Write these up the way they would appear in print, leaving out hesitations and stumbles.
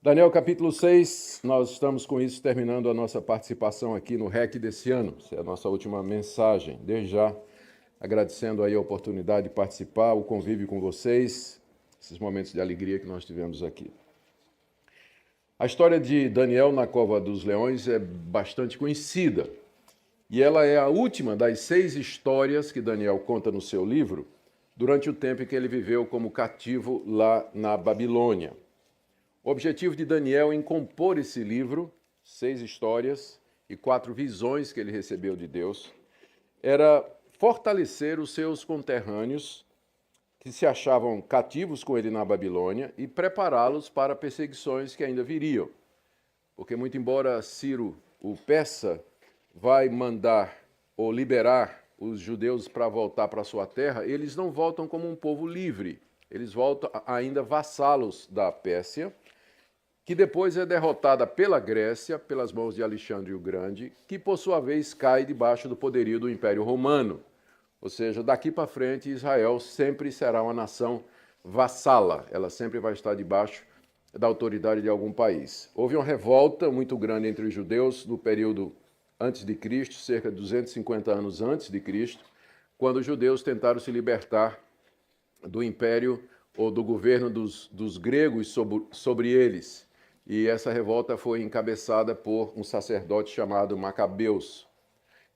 Daniel, capítulo 6, nós estamos com isso terminando a nossa participação aqui no REC desse ano. Essa é a nossa última mensagem. Desde já, agradecendo aí a oportunidade de participar, o convívio com vocês, esses momentos de alegria que nós tivemos aqui. A história de Daniel na Cova dos Leões é bastante conhecida. E ela é a última das 6 histórias que Daniel conta no seu livro durante o tempo em que ele viveu como cativo lá na Babilônia. O objetivo de Daniel em compor esse livro, 6 histórias e 4 visões que ele recebeu de Deus, era fortalecer os seus conterrâneos que se achavam cativos com ele na Babilônia e prepará-los para perseguições que ainda viriam. Porque muito embora Ciro, o persa, vai mandar ou liberar os judeus para voltar para sua terra, eles não voltam como um povo livre, eles voltam ainda vassalos da Pérsia, que depois é derrotada pela Grécia, pelas mãos de Alexandre o Grande, que por sua vez cai debaixo do poderio do Império Romano. Ou seja, daqui para frente Israel sempre será uma nação vassala, ela sempre vai estar debaixo da autoridade de algum país. Houve uma revolta muito grande entre os judeus no período antes de Cristo, cerca de 250 anos antes de Cristo, quando os judeus tentaram se libertar do império ou do governo dos gregos sobre eles. E essa revolta foi encabeçada por um sacerdote chamado Macabeus.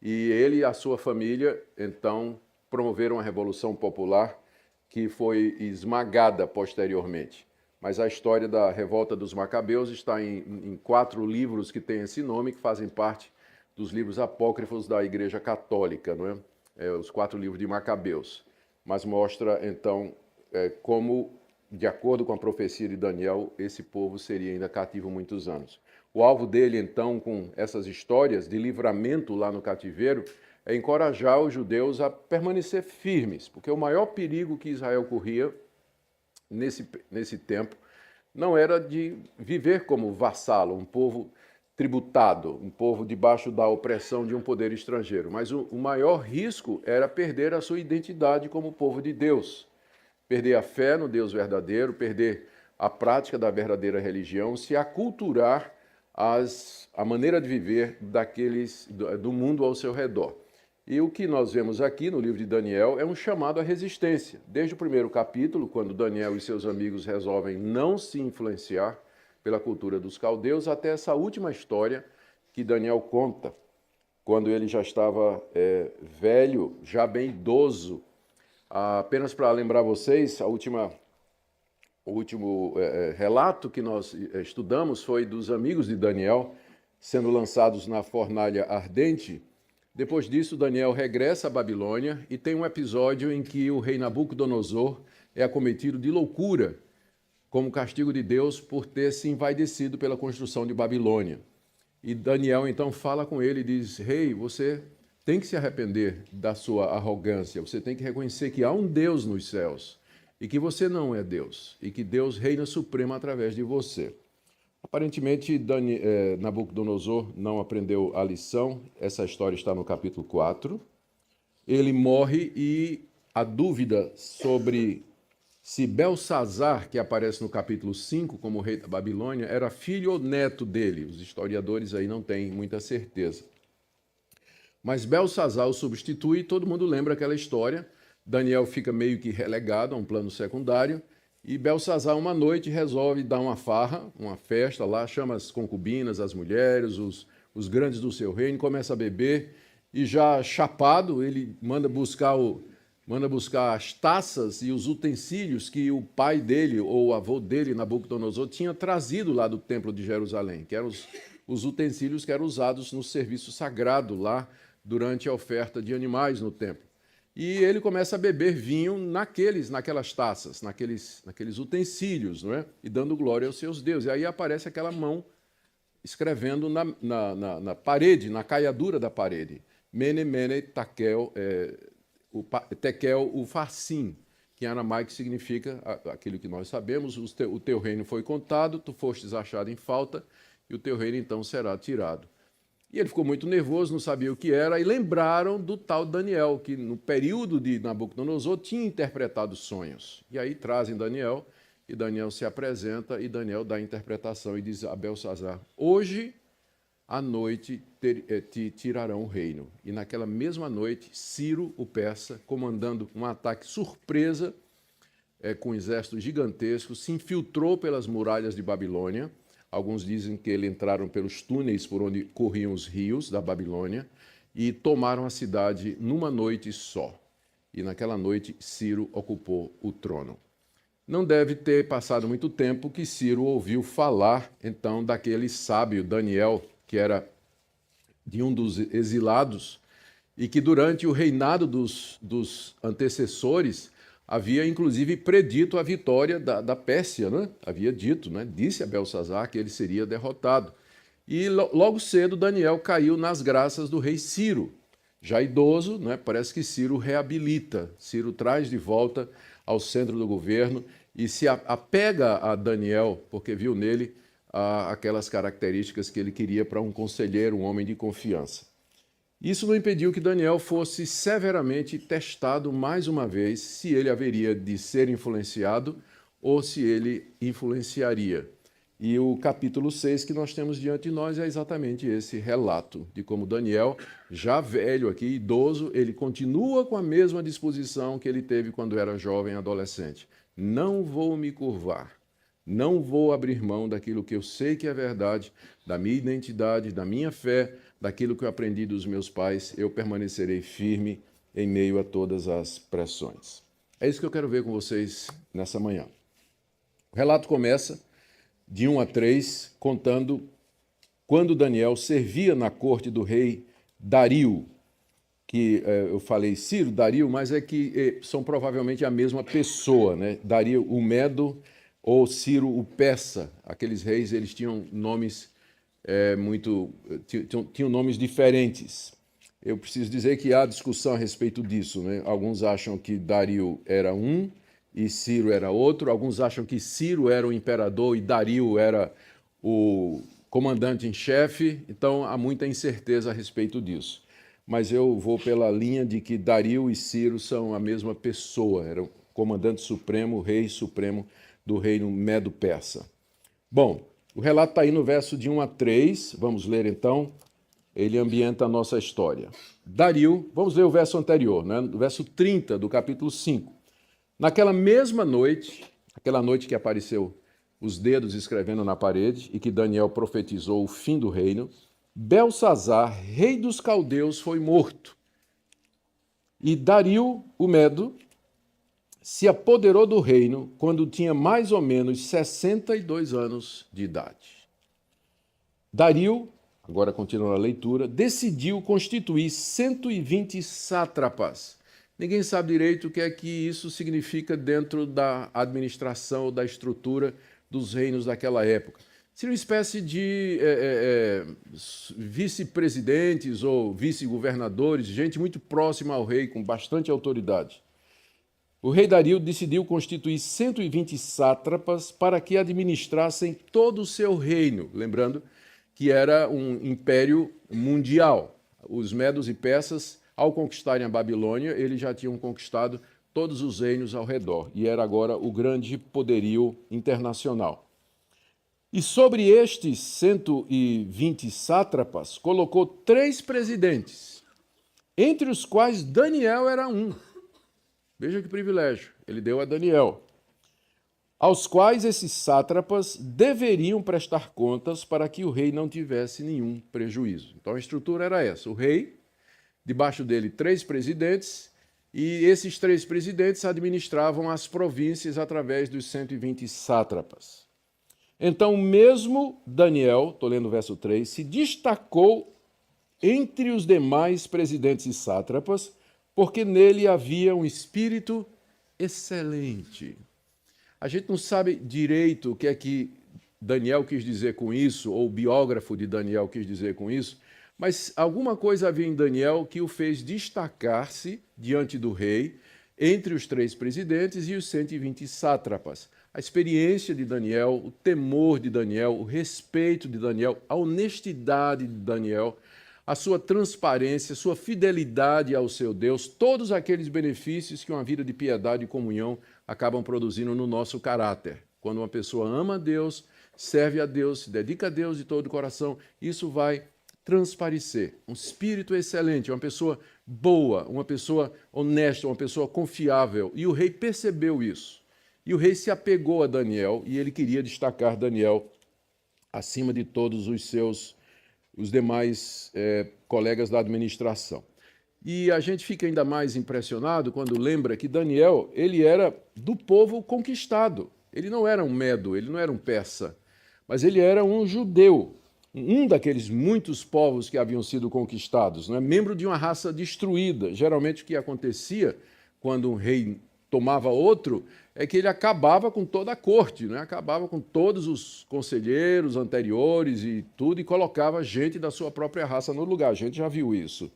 E ele e a sua família, então, promoveram uma revolução popular que foi esmagada posteriormente. Mas a história da revolta dos Macabeus está em 4 livros que têm esse nome, que fazem parte dos livros apócrifos da Igreja Católica, não é? Os 4 livros de Macabeus. Mas mostra, então, como, de acordo com a profecia de Daniel, esse povo seria ainda cativo muitos anos. O alvo dele, então, com essas histórias de livramento lá no cativeiro, é encorajar os judeus a permanecer firmes, porque o maior perigo que Israel corria nesse tempo não era de viver como vassalo, um povo tributado, um povo debaixo da opressão de um poder estrangeiro, mas o maior risco era perder a sua identidade como povo de Deus, perder a fé no Deus verdadeiro, perder a prática da verdadeira religião, se aculturar a maneira de viver do mundo ao seu redor. E o que nós vemos aqui no livro de Daniel é um chamado à resistência. Desde o primeiro capítulo, quando Daniel e seus amigos resolvem não se influenciar pela cultura dos caldeus, até essa última história que Daniel conta, quando ele já estava velho, já bem idoso. Apenas para lembrar vocês, o último relato que nós estudamos foi dos amigos de Daniel sendo lançados na fornalha ardente. Depois disso, Daniel regressa à Babilônia e tem um episódio em que o rei Nabucodonosor é acometido de loucura, como castigo de Deus por ter se envaidecido pela construção de Babilônia. E Daniel então fala com ele e diz: Rei, você tem que se arrepender da sua arrogância, você tem que reconhecer que há um Deus nos céus e que você não é Deus e que Deus reina supremo através de você. Aparentemente, Nabucodonosor não aprendeu a lição, essa história está no capítulo 4. Ele morre e a dúvida sobre se Belsazar, que aparece no capítulo 5 como rei da Babilônia, era filho ou neto dele. Os historiadores aí não têm muita certeza. Mas Belsazar o substitui e todo mundo lembra aquela história. Daniel fica meio que relegado a um plano secundário e Belsazar, uma noite, resolve dar uma farra, uma festa lá, chama as concubinas, as mulheres, os grandes do seu reino, começa a beber e já chapado, ele manda buscar as taças e os utensílios que o pai dele ou o avô dele, Nabucodonosor, tinha trazido lá do templo de Jerusalém, que eram os utensílios que eram usados no serviço sagrado lá durante a oferta de animais no templo. E ele começa a beber vinho naquelas taças, naqueles utensílios, não é? E dando glória aos seus deuses. E aí aparece aquela mão escrevendo na parede, na caiadura da parede. Mene, mene, tekel, ufarsim, que em aramaico significa aquilo que nós sabemos: o teu reino foi contado, tu fostes achado em falta, e o teu reino então será tirado. E ele ficou muito nervoso, não sabia o que era, e lembraram do tal Daniel, que no período de Nabucodonosor tinha interpretado sonhos. E aí trazem Daniel, e Daniel se apresenta e Daniel dá a interpretação e diz a Belsazzar: hoje à noite te tirarão o reino. E naquela mesma noite, Ciro, o persa, comandando um ataque surpresa com um exército gigantesco, se infiltrou pelas muralhas de Babilônia. Alguns dizem que ele entraram pelos túneis por onde corriam os rios da Babilônia e tomaram a cidade numa noite só. E naquela noite, Ciro ocupou o trono. Não deve ter passado muito tempo que Ciro ouviu falar, então, daquele sábio Daniel, que era de um dos exilados, e que durante o reinado dos antecessores havia, inclusive, predito a vitória da Pérsia, né? Havia dito, né? Disse a Belsazzar que ele seria derrotado. E logo cedo Daniel caiu nas graças do rei Ciro. Já idoso, né? Parece que Ciro reabilita, Ciro traz de volta ao centro do governo e se apega a Daniel, porque viu nele aquelas características que ele queria para um conselheiro, um homem de confiança. Isso não impediu que Daniel fosse severamente testado mais uma vez se ele haveria de ser influenciado ou se ele influenciaria. E o capítulo 6 que nós temos diante de nós é exatamente esse relato de como Daniel, já velho aqui, idoso, ele continua com a mesma disposição que ele teve quando era jovem e adolescente. Não vou me curvar, não vou abrir mão daquilo que eu sei que é verdade, da minha identidade, da minha fé, daquilo que eu aprendi dos meus pais, eu permanecerei firme em meio a todas as pressões. É isso que eu quero ver com vocês nessa manhã. O relato começa de 1 a 3, contando quando Daniel servia na corte do rei Dario, que eu falei Ciro, Dario, mas é que são provavelmente a mesma pessoa, né? Dario o Medo ou Ciro o Persa. Aqueles reis, eles tinham nomes tinham nomes diferentes. Eu preciso dizer que há discussão a respeito disso, né? Alguns acham que Dario era um e Ciro era outro. Alguns acham que Ciro era o imperador e Dario era o comandante em chefe. Então há muita incerteza a respeito disso. Mas eu vou pela linha de que Dario e Ciro são a mesma pessoa, era o comandante supremo, o rei supremo do reino Medo-Persa. Bom, o relato está aí no verso de 1 a 3, vamos ler então, ele ambienta a nossa história. Dario, vamos ler o verso anterior, né? O verso 30 do capítulo 5. Naquela mesma noite, aquela noite que apareceu os dedos escrevendo na parede e que Daniel profetizou o fim do reino, Belsazzar, rei dos caldeus, foi morto. E Dario, o Medo, se apoderou do reino quando tinha mais ou menos 62 anos de idade. Dario, agora continuando a leitura, decidiu constituir 120 sátrapas. Ninguém sabe direito o que é que isso significa dentro da administração ou da estrutura dos reinos daquela época. Seria uma espécie de vice-presidentes ou vice-governadores, gente muito próxima ao rei, com bastante autoridade. O rei Dario decidiu constituir 120 sátrapas para que administrassem todo o seu reino, lembrando que era um império mundial. Os medos e persas, ao conquistarem a Babilônia, eles já tinham conquistado todos os reinos ao redor, e era agora o grande poderio internacional. E sobre estes 120 sátrapas, colocou 3 presidentes, entre os quais Daniel era um. Veja que privilégio, ele deu a Daniel, aos quais esses sátrapas deveriam prestar contas para que o rei não tivesse nenhum prejuízo. Então a estrutura era essa, o rei, debaixo dele 3 presidentes, e esses 3 presidentes administravam as províncias através dos 120 sátrapas. Então, mesmo Daniel, estou lendo o verso 3, se destacou entre os demais presidentes e sátrapas, porque nele havia um espírito excelente. A gente não sabe direito o que é que Daniel quis dizer com isso, ou o biógrafo de Daniel quis dizer com isso, mas alguma coisa havia em Daniel que o fez destacar-se diante do rei, entre os 3 presidentes e os 120 sátrapas. A experiência de Daniel, o temor de Daniel, o respeito de Daniel, a honestidade de Daniel, a sua transparência, a sua fidelidade ao seu Deus, todos aqueles benefícios que uma vida de piedade e comunhão acabam produzindo no nosso caráter. Quando uma pessoa ama a Deus, serve a Deus, se dedica a Deus de todo o coração, isso vai transparecer. Um espírito excelente, uma pessoa boa, uma pessoa honesta, uma pessoa confiável. E o rei percebeu isso. E o rei se apegou a Daniel e ele queria destacar Daniel acima de todos os demais colegas da administração. E a gente fica ainda mais impressionado quando lembra que Daniel, ele era do povo conquistado. Ele não era um medo, ele não era um persa, mas ele era um judeu, um daqueles muitos povos que haviam sido conquistados, né? Membro de uma raça destruída. Geralmente o que acontecia quando um rei tomava outro é que ele acabava com toda a corte, né? Acabava com todos os conselheiros anteriores e tudo, e colocava gente da sua própria raça no lugar. A gente já viu isso.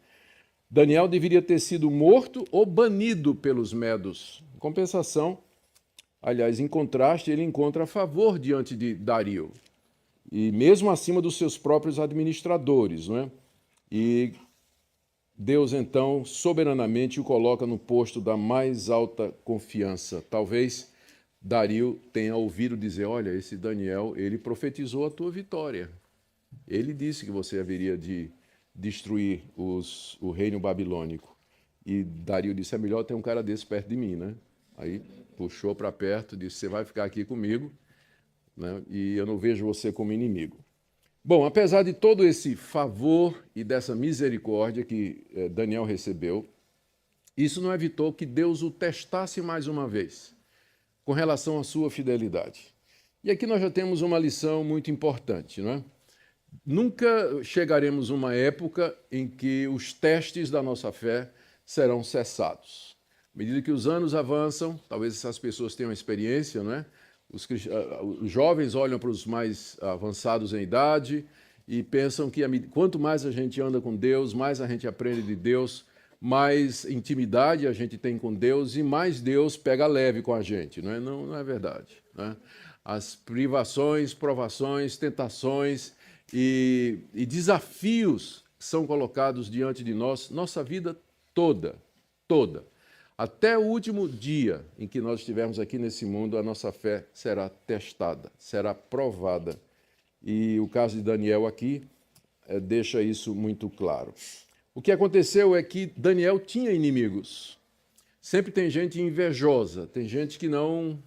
Daniel deveria ter sido morto ou banido pelos medos. Em compensação, aliás, em contraste, ele encontra favor diante de Dario, e mesmo acima dos seus próprios administradores, não é? E Deus, então, soberanamente o coloca no posto da mais alta confiança. Talvez Dario tenha ouvido dizer, olha, esse Daniel, ele profetizou a tua vitória. Ele disse que você haveria de destruir o reino babilônico. E Dario disse, é melhor ter um cara desse perto de mim, né? Aí puxou para perto, disse, você vai ficar aqui comigo, né? E eu não vejo você como inimigo. Bom, apesar de todo esse favor e dessa misericórdia que Daniel recebeu, isso não evitou que Deus o testasse mais uma vez com relação à sua fidelidade. E aqui nós já temos uma lição muito importante, não é? Nunca chegaremos a uma época em que os testes da nossa fé serão cessados. À medida que os anos avançam, talvez essas pessoas tenham experiência, não é? Os jovens olham para os mais avançados em idade e pensam que quanto mais a gente anda com Deus, mais a gente aprende de Deus, mais intimidade a gente tem com Deus e mais Deus pega leve com a gente. Não é, não é verdade, né? As privações, provações, tentações e desafios são colocados diante de nós, nossa vida toda. Até o último dia em que nós estivermos aqui nesse mundo, a nossa fé será testada, será provada. E o caso de Daniel aqui deixa isso muito claro. O que aconteceu é que Daniel tinha inimigos. Sempre tem gente invejosa, tem gente que não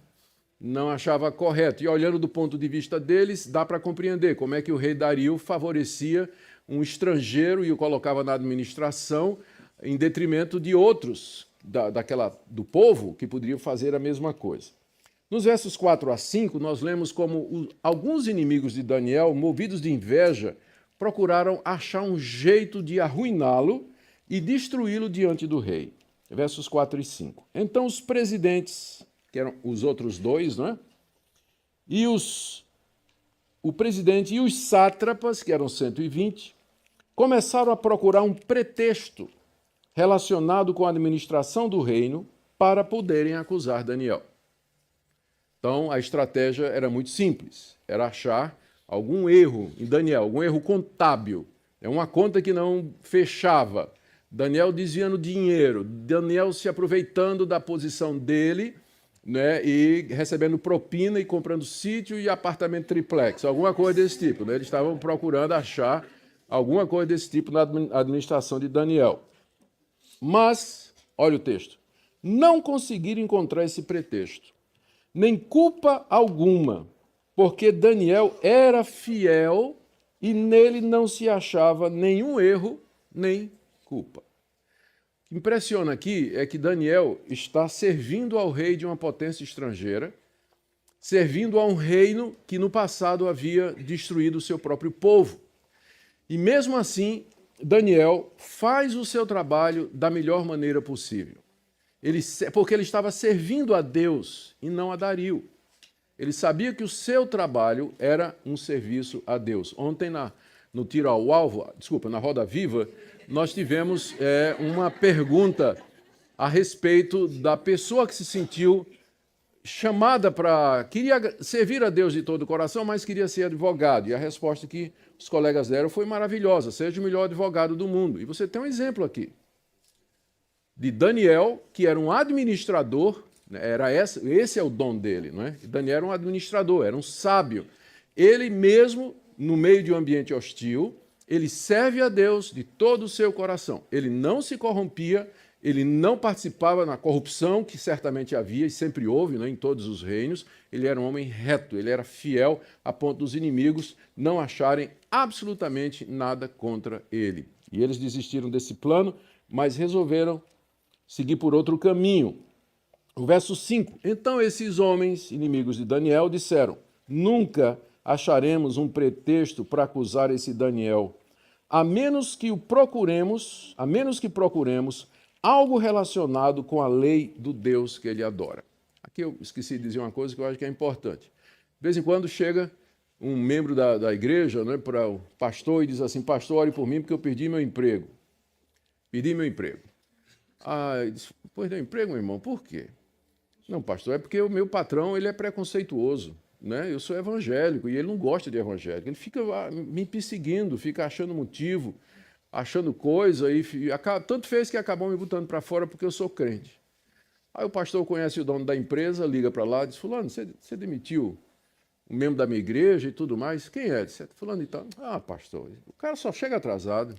achava correto. E olhando do ponto de vista deles, dá para compreender como é que o rei Dario favorecia um estrangeiro e o colocava na administração em detrimento de outros do povo que poderiam fazer a mesma coisa. Nos versos 4 a 5, nós lemos como alguns inimigos de Daniel, movidos de inveja, procuraram achar um jeito de arruiná-lo e destruí-lo diante do rei. Versos 4 e 5. Então os presidentes, que eram os outros dois, não é? E o presidente e os sátrapas, que eram 120, começaram a procurar um pretexto relacionado com a administração do reino para poderem acusar Daniel. Então, a estratégia era muito simples, era achar algum erro em Daniel, algum erro contábil, uma conta que não fechava, Daniel desviando dinheiro, Daniel se aproveitando da posição dele, né, e recebendo propina e comprando sítio e apartamento triplex, alguma coisa desse tipo, né? Eles estavam procurando achar alguma coisa desse tipo na administração de Daniel. Mas, olha o texto, não conseguiram encontrar esse pretexto, nem culpa alguma, porque Daniel era fiel e nele não se achava nenhum erro, nem culpa. O que impressiona aqui é que Daniel está servindo ao rei de uma potência estrangeira, servindo a um reino que no passado havia destruído o seu próprio povo. E mesmo assim, Daniel faz o seu trabalho da melhor maneira possível. Porque ele estava servindo a Deus e não a Dario. Ele sabia que o seu trabalho era um serviço a Deus. Ontem, no tiro ao alvo, na Roda Viva, nós tivemos uma pergunta a respeito da pessoa que se sentiu chamada queria servir a Deus de todo o coração, mas queria ser advogado. E a resposta que os colegas deram foi maravilhosa, seja o melhor advogado do mundo. E você tem um exemplo aqui de Daniel, que era um administrador Esse é o dom dele. Não é? Daniel era um administrador, era um sábio. Ele mesmo, no meio de um ambiente hostil, ele serve a Deus de todo o seu coração. Ele não se corrompia, ele não participava na corrupção, que certamente havia e sempre houve, né, em todos os reinos. Ele era um homem reto, ele era fiel a ponto dos inimigos não acharem absolutamente nada contra ele. E eles desistiram desse plano, mas resolveram seguir por outro caminho. O verso 5. Então esses homens, inimigos de Daniel, disseram: nunca acharemos um pretexto para acusar esse Daniel, a menos que procuremos algo relacionado com a lei do Deus que ele adora. Aqui eu esqueci de dizer uma coisa que eu acho que é importante. De vez em quando chega um membro da igreja, né, para o pastor e diz assim: pastor, ore por mim porque eu perdi meu emprego. Perdi meu emprego. Ele diz: perdeu o emprego, meu irmão? Por quê? Não, pastor, é porque o meu patrão ele é preconceituoso. Né? Eu sou evangélico e ele não gosta de evangélico. Ele fica me perseguindo, fica achando motivo, achando coisa, e tanto fez que acabou me botando para fora porque eu sou crente. Aí o pastor conhece o dono da empresa, liga para lá e diz: fulano, você demitiu um membro da minha igreja e tudo mais? Quem é? Diz: fulano e tal. Ah, pastor, o cara só chega atrasado,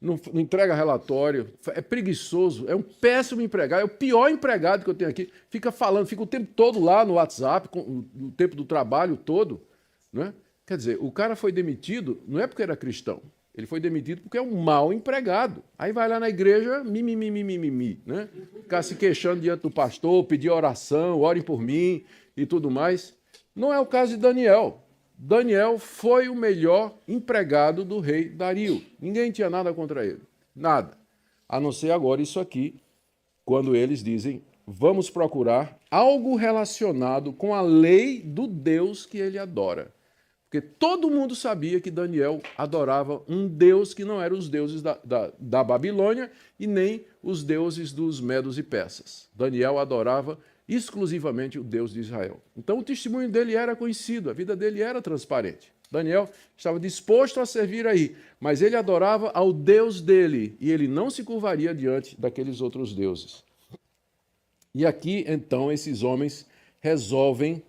não entrega relatório, é preguiçoso, é um péssimo empregado, é o pior empregado que eu tenho aqui. Fica falando, fica o tempo todo lá no WhatsApp, o tempo do trabalho todo. Né? Quer dizer, o cara foi demitido, não é porque era cristão, ele foi demitido porque é um mau empregado. Aí vai lá na igreja, né? Ficar se queixando diante do pastor, pedir oração, orem por mim e tudo mais. Não é o caso de Daniel. Daniel foi o melhor empregado do rei Dario. Ninguém tinha nada contra ele. Nada. A não ser agora isso aqui, quando eles dizem: vamos procurar algo relacionado com a lei do Deus que ele adora. Porque todo mundo sabia que Daniel adorava um Deus que não era os deuses da Babilônia e nem os deuses dos medos e persas. Daniel adorava exclusivamente o Deus de Israel. Então o testemunho dele era conhecido, a vida dele era transparente. Daniel estava disposto a servir aí, mas ele adorava ao Deus dele e ele não se curvaria diante daqueles outros deuses. E aqui, então, esses homens resolvem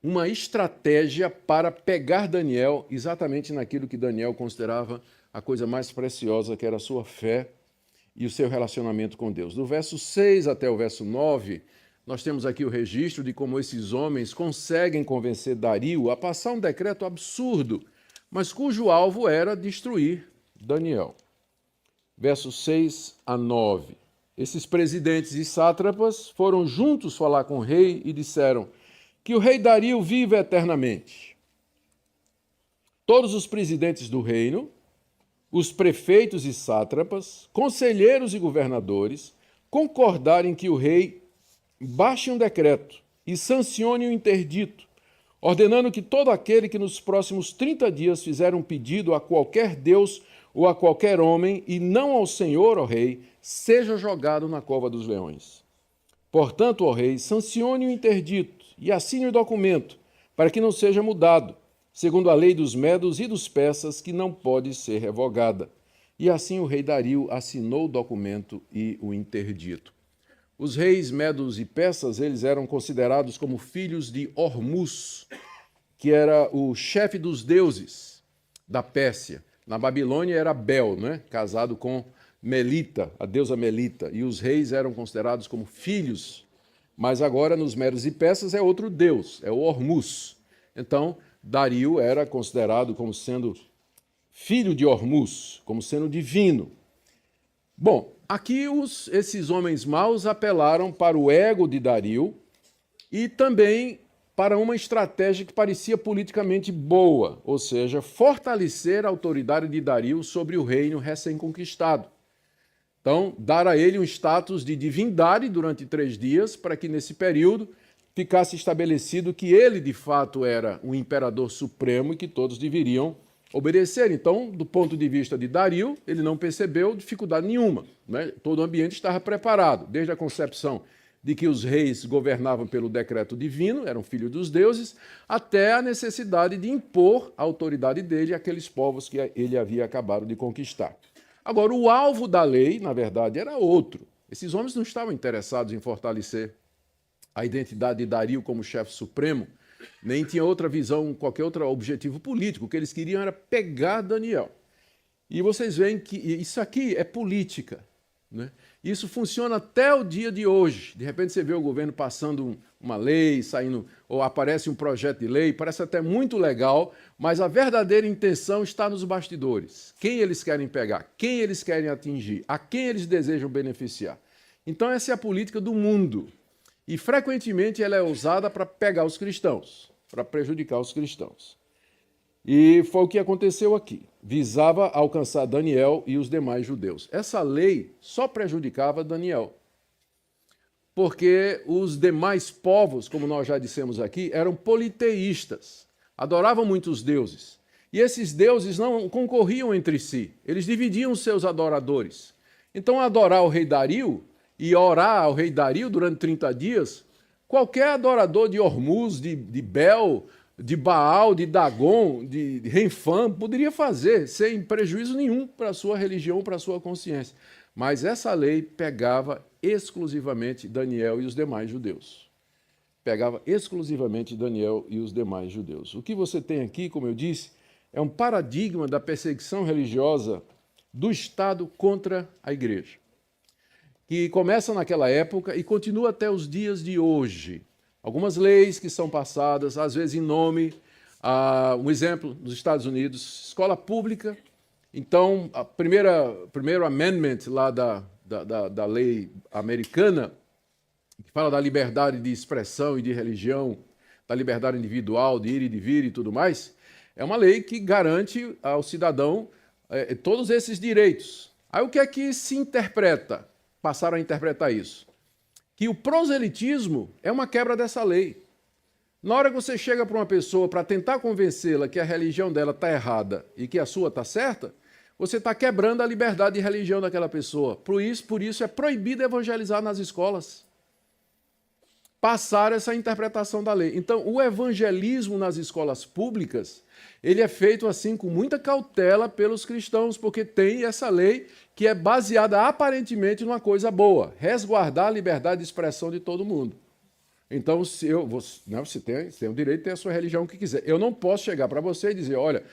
uma estratégia para pegar Daniel exatamente naquilo que Daniel considerava a coisa mais preciosa, que era a sua fé e o seu relacionamento com Deus. Do verso 6 até o verso 9, nós temos aqui o registro de como esses homens conseguem convencer Dario a passar um decreto absurdo, mas cujo alvo era destruir Daniel. Versos 6 a 9. Esses presidentes e sátrapas foram juntos falar com o rei e disseram: que o rei Dario viva eternamente. Todos os presidentes do reino, os prefeitos e sátrapas, conselheiros e governadores, concordarem que o rei baixe um decreto e sancione o interdito, ordenando que todo aquele que nos próximos 30 dias fizer um pedido a qualquer Deus ou a qualquer homem, e não ao Senhor, ó rei, seja jogado na cova dos leões. Portanto, ó rei, sancione o interdito e assine o documento, para que não seja mudado, segundo a lei dos medos e dos persas, que não pode ser revogada. E assim o rei Dario assinou o documento e o interdito. Os reis medos e persas, eles eram considerados como filhos de Hormuz, que era o chefe dos deuses da Pérsia. Na Babilônia era Bel, né? Casado com Melita, a deusa Melita, e os reis eram considerados como filhos. Mas agora nos medos e persas é outro deus, é o Hormuz. Então, Dario era considerado como sendo filho de Hormuz, como sendo divino. Bom, aqui esses homens maus apelaram para o ego de Dario e também para uma estratégia que parecia politicamente boa, ou seja, fortalecer a autoridade de Dario sobre o reino recém-conquistado. Então, dar a ele um status de divindade durante 3 dias, para que nesse período ficasse estabelecido que ele, de fato, era o imperador supremo e que todos deveriam obedecer. Então, do ponto de vista de Dario, ele não percebeu dificuldade nenhuma, né? Todo o ambiente estava preparado, desde a concepção de que os reis governavam pelo decreto divino, eram filhos dos deuses, até a necessidade de impor a autoridade dele àqueles povos que ele havia acabado de conquistar. Agora, o alvo da lei, na verdade, era outro. Esses homens não estavam interessados em fortalecer a identidade de Dario como chefe supremo, nem tinha outra visão, qualquer outro objetivo político. O que eles queriam era pegar Daniel. E vocês veem que isso aqui é política, né? Isso funciona até o dia de hoje. De repente você vê o governo passando uma lei, saindo, ou aparece um projeto de lei, parece até muito legal, mas a verdadeira intenção está nos bastidores. Quem eles querem pegar, quem eles querem atingir, a quem eles desejam beneficiar. Então essa é a política do mundo. E frequentemente ela é usada para pegar os cristãos, para prejudicar os cristãos. E foi o que aconteceu aqui. Visava alcançar Daniel e os demais judeus. Essa lei só prejudicava Daniel, porque os demais povos, como nós já dissemos aqui, eram politeístas, adoravam muitos deuses. E esses deuses não concorriam entre si, eles dividiam os seus adoradores. Então, adorar o rei Dario e orar ao rei Dario durante 30 dias, qualquer adorador de Ormuz, de Bel, de Baal, de Dagon, de Renfã, poderia fazer sem prejuízo nenhum para a sua religião, para a sua consciência. Mas essa lei pegava exclusivamente Daniel e os demais judeus. Pegava exclusivamente Daniel e os demais judeus. O que você tem aqui, como eu disse, é um paradigma da perseguição religiosa do Estado contra a igreja, que começa naquela época e continua até os dias de hoje. Algumas leis que são passadas, às vezes em nome, um exemplo, nos Estados Unidos, escola pública. Então, primeiro amendment lá da lei americana, que fala da liberdade de expressão e de religião, da liberdade individual, de ir e de vir e tudo mais, é uma lei que garante ao cidadão todos esses direitos. Aí o que é que se interpreta? Passaram a interpretar isso. Que o proselitismo é uma quebra dessa lei. Na hora que você chega para uma pessoa para tentar convencê-la que a religião dela está errada e que a sua está certa, você está quebrando a liberdade de religião daquela pessoa. Por isso é proibido evangelizar nas escolas. Passar essa interpretação da lei. Então, o evangelismo nas escolas públicas, ele é feito assim com muita cautela pelos cristãos, porque tem essa lei que é baseada aparentemente numa coisa boa, resguardar a liberdade de expressão de todo mundo. Então, você tem o direito de ter a sua religião que quiser. Eu não posso chegar para você e dizer, olha,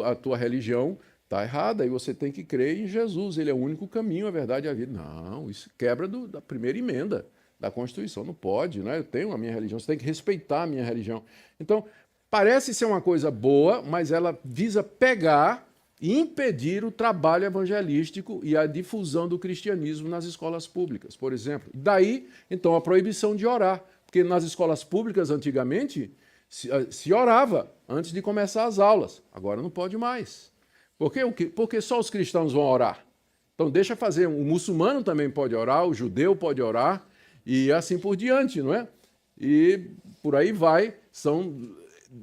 a tua religião está errada e você tem que crer em Jesus, ele é o único caminho, a verdade e a vida. Não, isso quebra da primeira emenda da Constituição, não pode, né? Eu tenho a minha religião, você tem que respeitar a minha religião. Então, parece ser uma coisa boa, mas ela visa pegar e impedir o trabalho evangelístico e a difusão do cristianismo nas escolas públicas, por exemplo. Daí, então, a proibição de orar, porque nas escolas públicas, antigamente, se orava antes de começar as aulas. Agora não pode mais. Por quê? Porque só os cristãos vão orar. Então, deixa fazer. O muçulmano também pode orar, o judeu pode orar, e assim por diante, não é? E por aí vai. São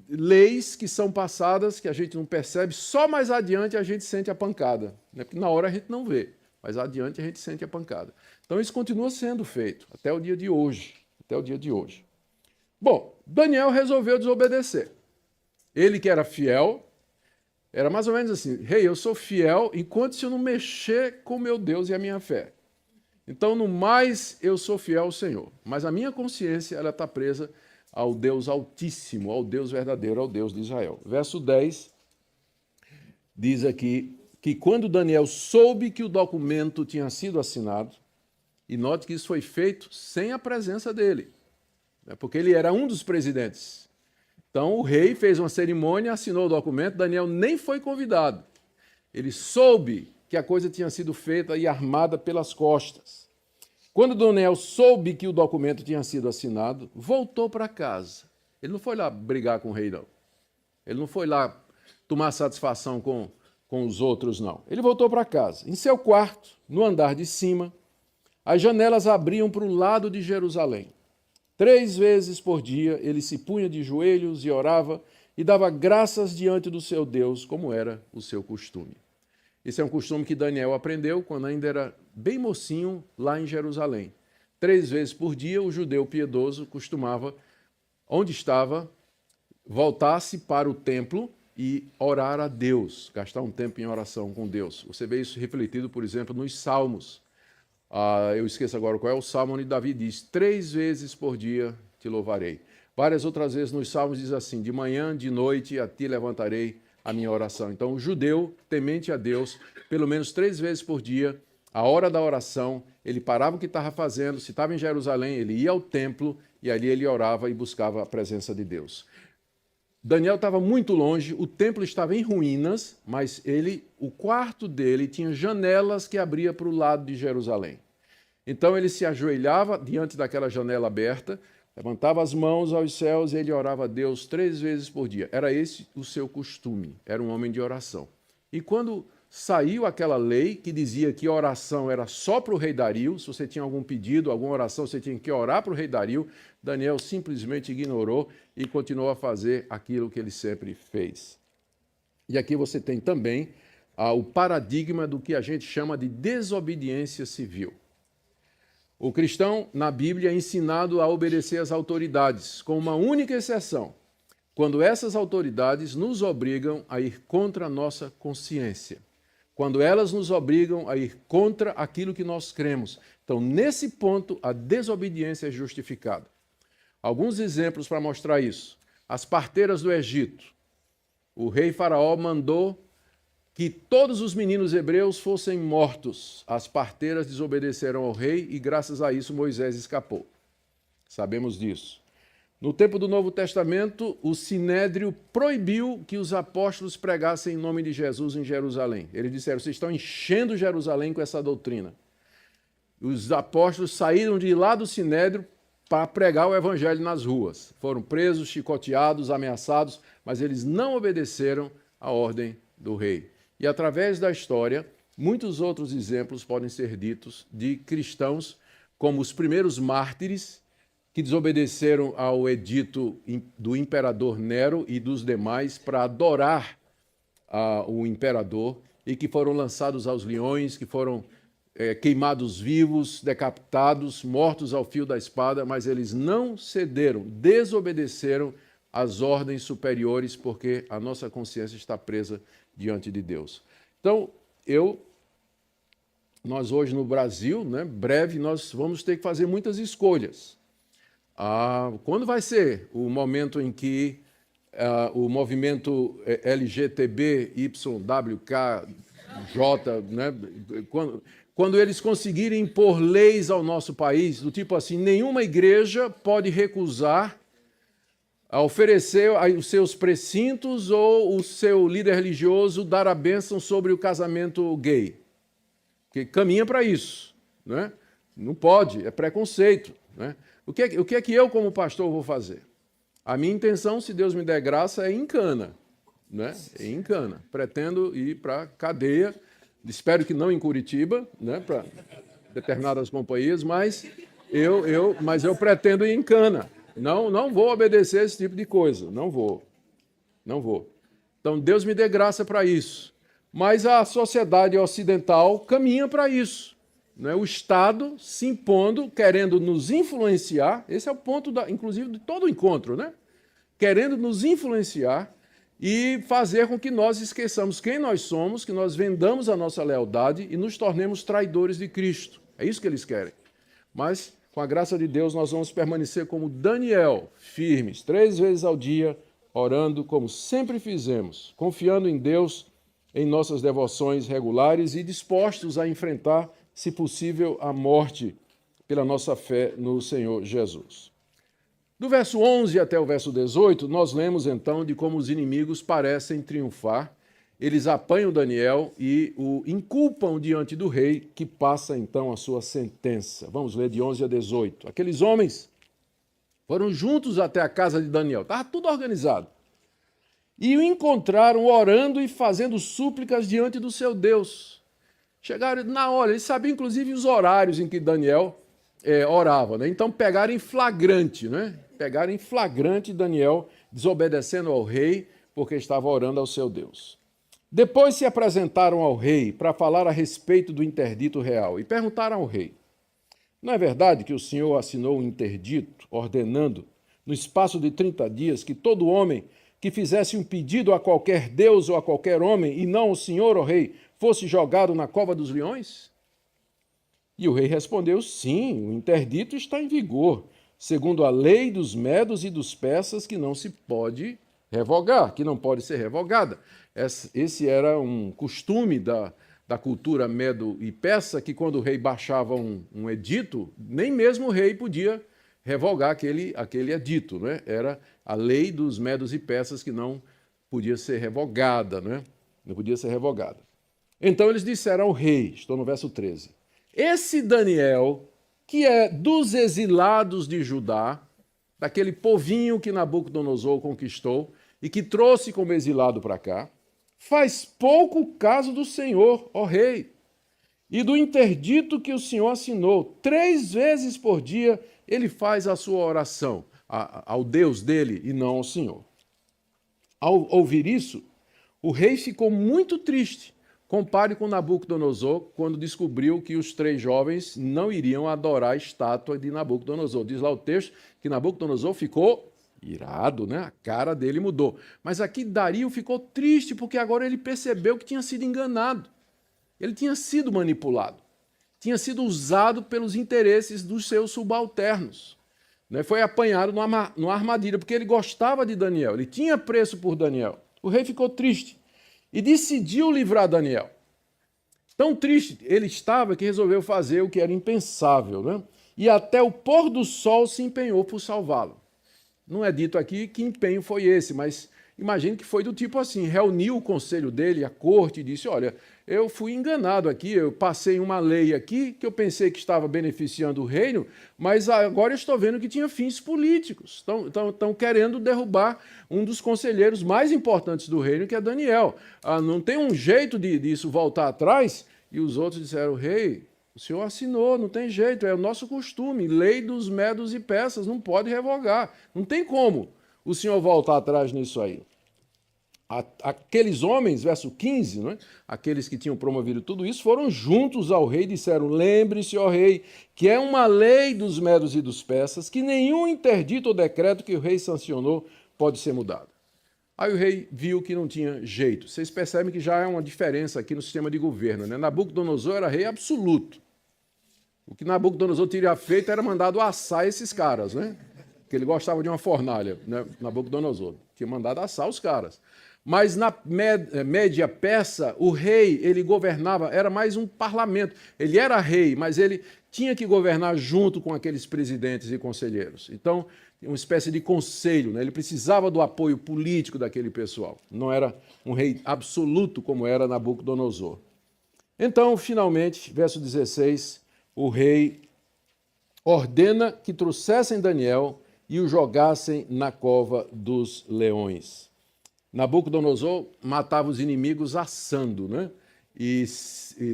leis que são passadas que a gente não percebe, só mais adiante a gente sente a pancada. Né? Porque na hora a gente não vê, mas adiante a gente sente a pancada. Então isso continua sendo feito até o dia de hoje. Até o dia de hoje. Bom, Daniel resolveu desobedecer. Ele que era fiel, era mais ou menos assim, rei, eu sou fiel enquanto se eu não mexer com meu Deus e a minha fé. Então, no mais, eu sou fiel ao Senhor. Mas a minha consciência, ela está presa ao Deus Altíssimo, ao Deus verdadeiro, ao Deus de Israel. Verso 10 diz aqui que quando Daniel soube que o documento tinha sido assinado, e note que isso foi feito sem a presença dele, né, porque ele era um dos presidentes. Então, o rei fez uma cerimônia, assinou o documento, Daniel nem foi convidado. Ele soube que a coisa tinha sido feita e armada pelas costas. Quando Daniel soube que o documento tinha sido assinado, voltou para casa. Ele não foi lá brigar com o rei, não. Ele não foi lá tomar satisfação com os outros, não. Ele voltou para casa. Em seu quarto, no andar de cima, as janelas abriam para o lado de Jerusalém. 3 vezes por dia ele se punha de joelhos e orava e dava graças diante do seu Deus, como era o seu costume. Esse é um costume que Daniel aprendeu quando ainda era bem mocinho lá em Jerusalém. 3 vezes por dia o judeu piedoso costumava, onde estava, voltar-se para o templo e orar a Deus, gastar um tempo em oração com Deus. Você vê isso refletido, por exemplo, nos Salmos. Eu esqueço agora qual é o Salmo onde Davi diz, 3 vezes por dia te louvarei. Várias outras vezes nos Salmos diz assim, de manhã, de noite, a ti levantarei a minha oração. Então, o judeu, temente a Deus, pelo menos 3 vezes por dia, a hora da oração, ele parava o que estava fazendo, se estava em Jerusalém, ele ia ao templo e ali ele orava e buscava a presença de Deus. Daniel estava muito longe, o templo estava em ruínas, mas o quarto dele tinha janelas que abria para o lado de Jerusalém. Então ele se ajoelhava diante daquela janela aberta, levantava as mãos aos céus e ele orava a Deus 3 vezes por dia. Era esse o seu costume, era um homem de oração. E quando saiu aquela lei que dizia que oração era só para o rei Dario, se você tinha algum pedido, alguma oração, você tinha que orar para o rei Dario, Daniel simplesmente ignorou e continuou a fazer aquilo que ele sempre fez. E aqui você tem também o paradigma do que a gente chama de desobediência civil. O cristão, na Bíblia, é ensinado a obedecer às autoridades, com uma única exceção, quando essas autoridades nos obrigam a ir contra a nossa consciência, quando elas nos obrigam a ir contra aquilo que nós cremos. Então, nesse ponto, a desobediência é justificada. Alguns exemplos para mostrar isso. As parteiras do Egito. O rei Faraó mandou que todos os meninos hebreus fossem mortos. As parteiras desobedeceram ao rei e, graças a isso, Moisés escapou. Sabemos disso. No tempo do Novo Testamento, o Sinédrio proibiu que os apóstolos pregassem em nome de Jesus em Jerusalém. Eles disseram, vocês estão enchendo Jerusalém com essa doutrina. Os apóstolos saíram de lá do Sinédrio para pregar o evangelho nas ruas. Foram presos, chicoteados, ameaçados, mas eles não obedeceram à ordem do rei. E através da história, muitos outros exemplos podem ser ditos de cristãos, como os primeiros mártires, que desobedeceram ao edito do imperador Nero e dos demais para adorar o imperador e que foram lançados aos leões, que foram queimados vivos, decapitados, mortos ao fio da espada, mas eles não cederam, desobedeceram às ordens superiores, porque a nossa consciência está presa diante de Deus. Então, nós hoje no Brasil, né, breve, nós vamos ter que fazer muitas escolhas. Quando vai ser o momento em que o movimento LGTB, YWK, J, né, quando eles conseguirem impor leis ao nosso país, do tipo assim, nenhuma igreja pode recusar a oferecer os seus precintos ou o seu líder religioso dar a bênção sobre o casamento gay. Porque caminha para isso, né? Não pode, é preconceito, né? O que é que eu, como pastor, vou fazer? A minha intenção, se Deus me der graça, é em Cana, né? É em Cana. Pretendo ir para a cadeia, espero que não em Curitiba, né? Para determinadas companhias, mas eu pretendo ir em Cana. Não vou obedecer esse tipo de coisa, não vou. Então, Deus me dê graça para isso. Mas a sociedade ocidental caminha para isso. Né? O Estado se impondo, querendo nos influenciar, esse é o ponto, inclusive, de todo o encontro, né? Querendo nos influenciar e fazer com que nós esqueçamos quem nós somos, que nós vendamos a nossa lealdade e nos tornemos traidores de Cristo. É isso que eles querem. Mas, com a graça de Deus, nós vamos permanecer como Daniel, firmes, 3 vezes ao dia, orando como sempre fizemos, confiando em Deus em nossas devoções regulares e dispostos a enfrentar, se possível, a morte pela nossa fé no Senhor Jesus. Do verso 11 até o verso 18, nós lemos então de como os inimigos parecem triunfar. Eles apanham Daniel e o inculpam diante do rei, que passa então a sua sentença. Vamos ler de 11 a 18. Aqueles homens foram juntos até a casa de Daniel, estava tudo organizado. E o encontraram orando e fazendo súplicas diante do seu Deus. Chegaram na hora, eles sabiam inclusive os horários em que Daniel orava, né? Então pegaram em flagrante, né? Pegaram em flagrante Daniel desobedecendo ao rei, porque estava orando ao seu Deus. Depois se apresentaram ao rei para falar a respeito do interdito real e perguntaram ao rei, não é verdade que o Senhor assinou um interdito ordenando, no espaço de 30 dias, que todo homem que fizesse um pedido a qualquer Deus ou a qualquer homem, e não o Senhor, ó rei, fosse jogado na cova dos leões? E o rei respondeu, sim, o interdito está em vigor. segundo a lei dos medos e dos persas, que não se pode revogar, que não pode ser revogada. Esse era um costume da cultura medo e persa, que quando o rei baixava um edito, nem mesmo o rei podia revogar aquele edito, né? Era a lei dos medos e persas que não podia ser revogada, né? Não podia ser revogada. Então eles disseram ao rei, estou no verso 13, esse Daniel, que é dos exilados de Judá, daquele povinho que Nabucodonosor conquistou e que trouxe como exilado para cá, faz pouco caso do Senhor, ó rei, e do interdito que o Senhor assinou. 3 vezes por dia ele faz a sua oração ao Deus dele e não ao Senhor. Ao ouvir isso, o rei ficou muito triste. Compare com Nabucodonosor, quando descobriu que os 3 jovens não iriam adorar a estátua de Nabucodonosor. Diz lá o texto que Nabucodonosor ficou irado, né? A cara dele mudou. Mas aqui Dario ficou triste, porque agora ele percebeu que tinha sido enganado. Ele tinha sido manipulado. Tinha sido usado pelos interesses dos seus subalternos. Né? Foi apanhado numa armadilha, porque ele gostava de Daniel, ele tinha preço por Daniel. O rei ficou triste e decidiu livrar Daniel. Tão triste ele estava que resolveu fazer o que era impensável, né? E até o pôr do sol se empenhou por salvá-lo. Não é dito aqui que empenho foi esse, mas imagine que foi do tipo assim, reuniu o conselho dele, a corte, e disse, olha, eu fui enganado aqui, eu passei uma lei aqui que eu pensei que estava beneficiando o reino, mas agora eu estou vendo que tinha fins políticos. Estão querendo derrubar um dos conselheiros mais importantes do reino, que é Daniel. Não tem um jeito disso voltar atrás? E os outros disseram, rei, o senhor assinou, não tem jeito, é o nosso costume, lei dos medos e persas, não pode revogar, não tem como o senhor voltar atrás nisso aí. Aqueles homens, verso 15, né, aqueles que tinham promovido tudo isso, foram juntos ao rei e disseram, lembre-se, ó rei, que é uma lei dos medos e dos persas, que nenhum interdito ou decreto que o rei sancionou pode ser mudado. Aí o rei viu que não tinha jeito. Vocês percebem que já é uma diferença aqui no sistema de governo, né? Nabucodonosor era rei absoluto. O que Nabucodonosor teria feito era mandado assar esses caras, né? Porque ele gostava de uma fornalha, né? Nabucodonosor tinha mandado assar os caras. Mas na média persa, o rei, ele governava, era mais um parlamento. Ele era rei, mas ele tinha que governar junto com aqueles presidentes e conselheiros. Então, uma espécie de conselho, né? Ele precisava do apoio político daquele pessoal. Não era um rei absoluto como era Nabucodonosor. Então, finalmente, verso 16, o rei ordena que trouxessem Daniel e o jogassem na cova dos leões. Nabucodonosor matava os inimigos assando, né? E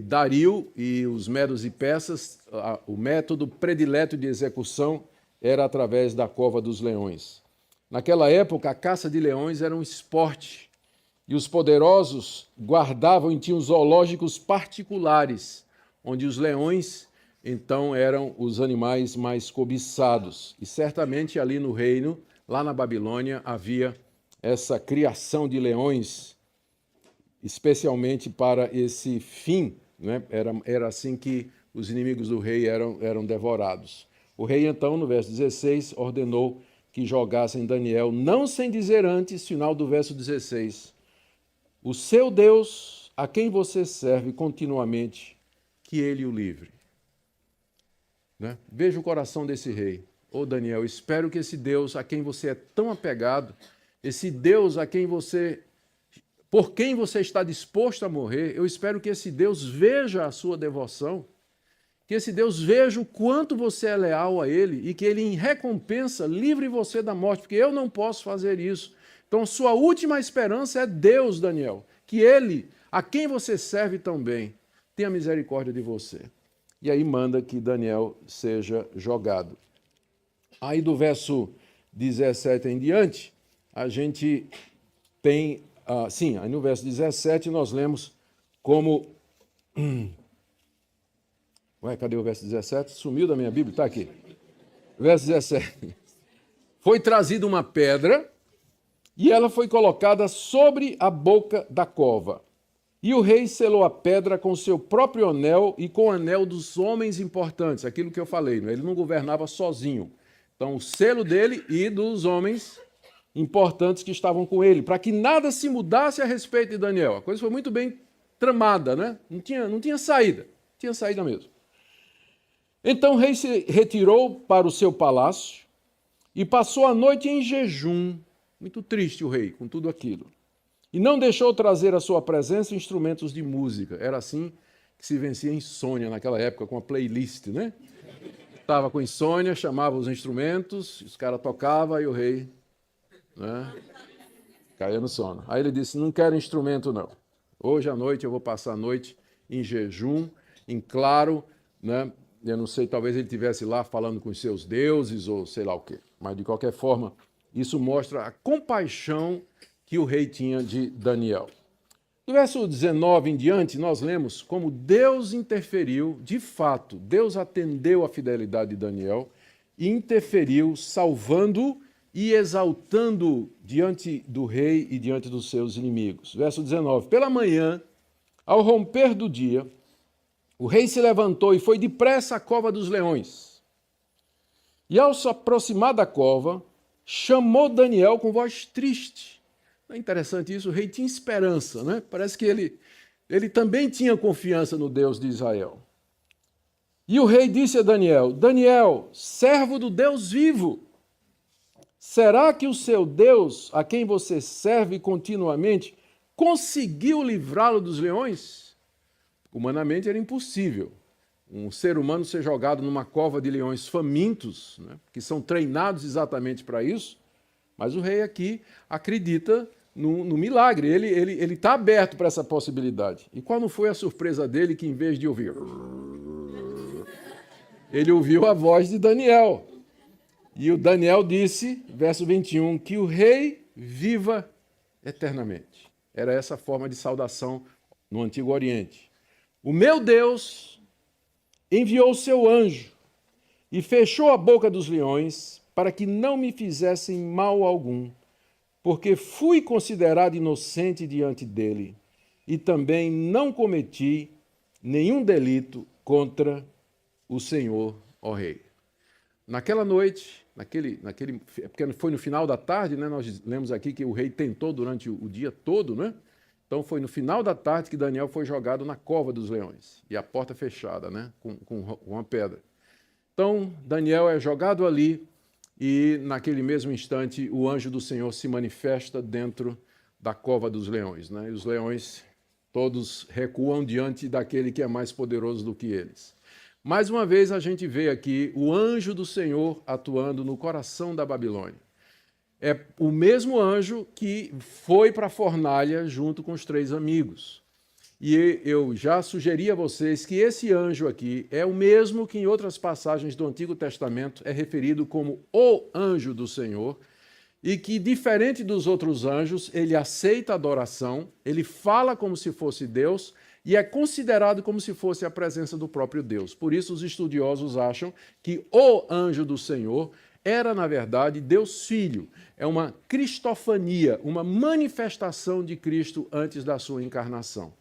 Dario e os medos e persas, o método predileto de execução era através da cova dos leões. Naquela época, a caça de leões era um esporte e os poderosos guardavam e tinham zoológicos particulares, onde os leões, então, eram os animais mais cobiçados. E certamente ali no reino, lá na Babilônia, havia essa criação de leões, especialmente para esse fim, né? Era assim que os inimigos do rei eram devorados. O rei, então, no verso 16, ordenou que jogassem Daniel, não sem dizer antes, final do verso 16, o seu Deus, a quem você serve continuamente, que ele o livre. Né? Veja o coração desse rei. Ô Daniel, espero que esse Deus a quem você é tão apegado, esse Deus por quem você está disposto a morrer, eu espero que esse Deus veja a sua devoção, que esse Deus veja o quanto você é leal a Ele e que Ele, em recompensa, livre você da morte, porque eu não posso fazer isso. Então, sua última esperança é Deus, Daniel, que Ele, a quem você serve tão bem, tenha misericórdia de você. E aí manda que Daniel seja jogado. Aí do verso 17 em diante, a gente tem, aí no verso 17 nós lemos como... Ué, cadê o verso 17? Sumiu da minha Bíblia, está aqui. Verso 17. Foi trazida uma pedra e ela foi colocada sobre a boca da cova. E o rei selou a pedra com seu próprio anel e com o anel dos homens importantes, aquilo que eu falei, ele não governava sozinho. Então, o selo dele e dos homens importantes que estavam com ele, para que nada se mudasse a respeito de Daniel. A coisa foi muito bem tramada, né? Não tinha saída. Não tinha saída mesmo. Então o rei se retirou para o seu palácio e passou a noite em jejum. Muito triste o rei com tudo aquilo. E não deixou trazer à sua presença instrumentos de música. Era assim que se vencia a insônia naquela época, com a playlist, né? Estava com insônia, chamava os instrumentos, os caras tocavam e o rei, né, caía no sono. Aí ele disse, não quero instrumento não. Hoje à noite eu vou passar a noite em jejum, em claro, né? Eu não sei, talvez ele estivesse lá falando com os seus deuses ou sei lá o quê. Mas, de qualquer forma, isso mostra a compaixão que o rei tinha de Daniel. Do verso 19 em diante, nós lemos como Deus interferiu, de fato, Deus atendeu a fidelidade de Daniel e interferiu, salvando e exaltando diante do rei e diante dos seus inimigos. Verso 19, pela manhã, ao romper do dia, o rei se levantou e foi depressa à cova dos leões. E ao se aproximar da cova, chamou Daniel com voz triste. É interessante isso, o rei tinha esperança, né? Parece que ele também tinha confiança no Deus de Israel. E o rei disse a Daniel, Daniel, servo do Deus vivo, será que o seu Deus, a quem você serve continuamente, conseguiu livrá-lo dos leões? Humanamente era impossível um ser humano ser jogado numa cova de leões famintos, né, que são treinados exatamente para isso, mas o rei aqui acredita no milagre, ele está aberto para essa possibilidade. E qual não foi a surpresa dele que, em vez de ouvir, ele ouviu a voz de Daniel. E o Daniel disse, verso 21, que o rei viva eternamente. Era essa a forma de saudação no Antigo Oriente. O meu Deus enviou o seu anjo e fechou a boca dos leões para que não me fizessem mal algum, porque fui considerado inocente diante dele e também não cometi nenhum delito contra o Senhor, ó rei. Naquela noite, porque foi no final da tarde, né, nós lemos aqui que o rei tentou durante o dia todo, né? Então foi no final da tarde que Daniel foi jogado na cova dos leões, e a porta fechada, né, com uma pedra. Então Daniel é jogado ali, e naquele mesmo instante o anjo do Senhor se manifesta dentro da cova dos leões, né? E os leões todos recuam diante daquele que é mais poderoso do que eles. Mais uma vez a gente vê aqui o anjo do Senhor atuando no coração da Babilônia. É o mesmo anjo que foi para a fornalha junto com os 3 amigos. E eu já sugeri a vocês que esse anjo aqui é o mesmo que em outras passagens do Antigo Testamento é referido como o anjo do Senhor, e que, diferente dos outros anjos, ele aceita a adoração, ele fala como se fosse Deus e é considerado como se fosse a presença do próprio Deus. Por isso os estudiosos acham que o anjo do Senhor era, na verdade, Deus Filho. É uma cristofania, uma manifestação de Cristo antes da sua encarnação.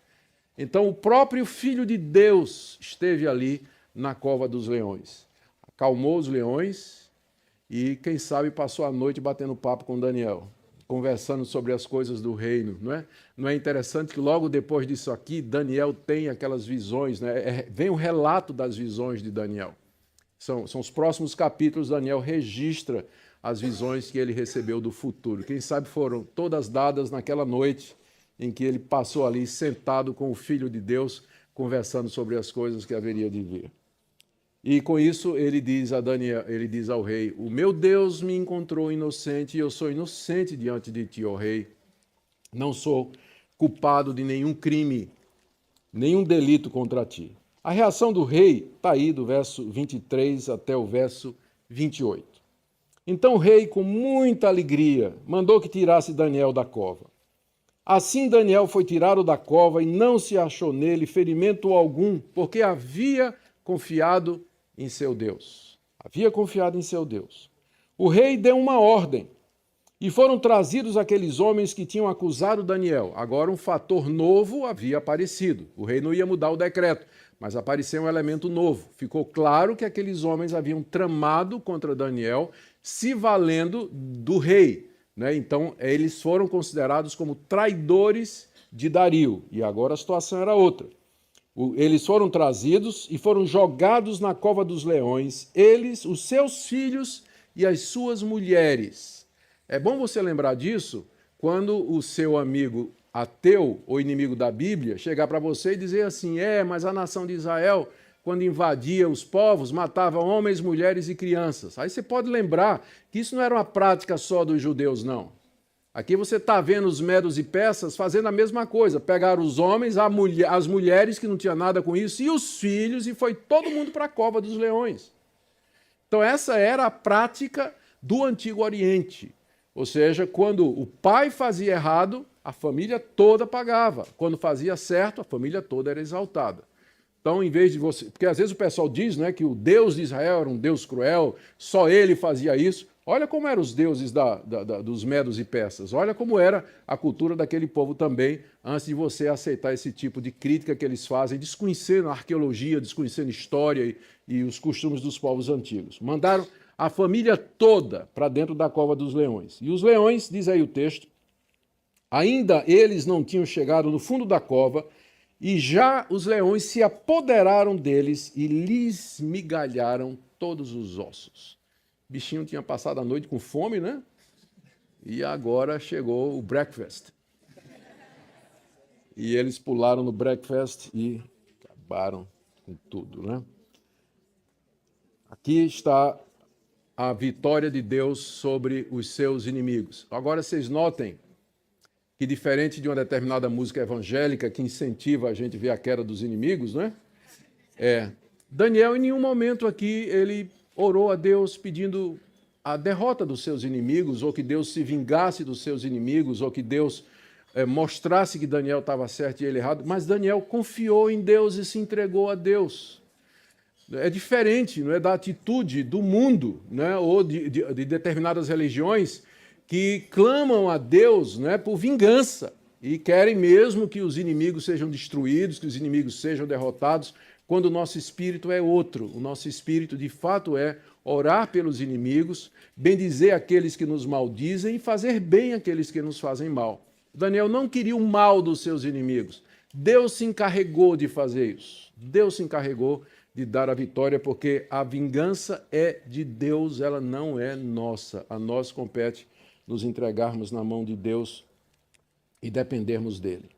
Então, o próprio Filho de Deus esteve ali na cova dos leões. Acalmou os leões e, quem sabe, passou a noite batendo papo com Daniel, conversando sobre as coisas do reino. Não é interessante que logo depois disso aqui, Daniel tem aquelas visões, né? Vem o relato das visões de Daniel. São os próximos capítulos, Daniel registra as visões que ele recebeu do futuro. Quem sabe foram todas dadas naquela noite em que ele passou ali sentado com o Filho de Deus, conversando sobre as coisas que haveria de vir. E com isso ele diz a Daniel, ele diz ao rei, o meu Deus me encontrou inocente e eu sou inocente diante de ti, ó rei. Não sou culpado de nenhum crime, nenhum delito contra ti. A reação do rei está aí do verso 23 até o verso 28. Então o rei, com muita alegria, mandou que tirasse Daniel da cova. Assim Daniel foi tirado da cova e não se achou nele ferimento algum, porque havia confiado em seu Deus. Havia confiado em seu Deus. O rei deu uma ordem E foram trazidos aqueles homens que tinham acusado Daniel. Agora um fator novo havia aparecido. O rei não ia mudar o decreto, mas apareceu um elemento novo. Ficou claro que aqueles homens haviam tramado contra Daniel, se valendo do rei, né? Então, eles foram considerados como traidores de Dario. E agora a situação era outra. Eles foram trazidos e foram jogados na cova dos leões, eles, os seus filhos e as suas mulheres. É bom você lembrar disso quando o seu amigo ateu ou inimigo da Bíblia chegar para você e dizer assim, mas a nação de Israel, quando invadia os povos, matava homens, mulheres e crianças. Aí você pode lembrar que isso não era uma prática só dos judeus, não. Aqui você está vendo os medos e persas fazendo a mesma coisa. Pegaram os homens, as mulheres que não tinham nada com isso, e os filhos, e foi todo mundo para a cova dos leões. Então essa era a prática do Antigo Oriente. Ou seja, quando o pai fazia errado, a família toda pagava. Quando fazia certo, a família toda era exaltada. Então, em vez de você... Porque às vezes o pessoal diz, né, que o Deus de Israel era um Deus cruel, só ele fazia isso. Olha como eram os deuses dos medos e persas. Olha como era a cultura daquele povo também, antes de você aceitar esse tipo de crítica que eles fazem, desconhecendo a arqueologia, desconhecendo a história e os costumes dos povos antigos. Mandaram a família toda para dentro da cova dos leões. E os leões, diz aí o texto, ainda eles não tinham chegado no fundo da cova, e já os leões se apoderaram deles e lhes migalharam todos os ossos. O bichinho tinha passado a noite com fome, né? E agora chegou o breakfast. E eles pularam no breakfast e acabaram com tudo, né? Aqui está a vitória de Deus sobre os seus inimigos. Agora vocês notem que, diferente de uma determinada música evangélica que incentiva a gente a ver a queda dos inimigos, né? Daniel, em nenhum momento aqui, ele orou a Deus pedindo a derrota dos seus inimigos, ou que Deus se vingasse dos seus inimigos, ou que Deus mostrasse que Daniel estava certo e ele errado, mas Daniel confiou em Deus e se entregou a Deus. É diferente, não é, da atitude do mundo, né, ou de determinadas religiões que clamam a Deus, né, por vingança e querem mesmo que os inimigos sejam destruídos, que os inimigos sejam derrotados, quando o nosso espírito é outro. O nosso espírito, de fato, é orar pelos inimigos, bendizer aqueles que nos maldizem e fazer bem aqueles que nos fazem mal. Daniel não queria o mal dos seus inimigos. Deus se encarregou de fazer isso. Deus se encarregou de dar a vitória, porque a vingança é de Deus, ela não é nossa. A nós compete nos entregarmos na mão de Deus e dependermos dele.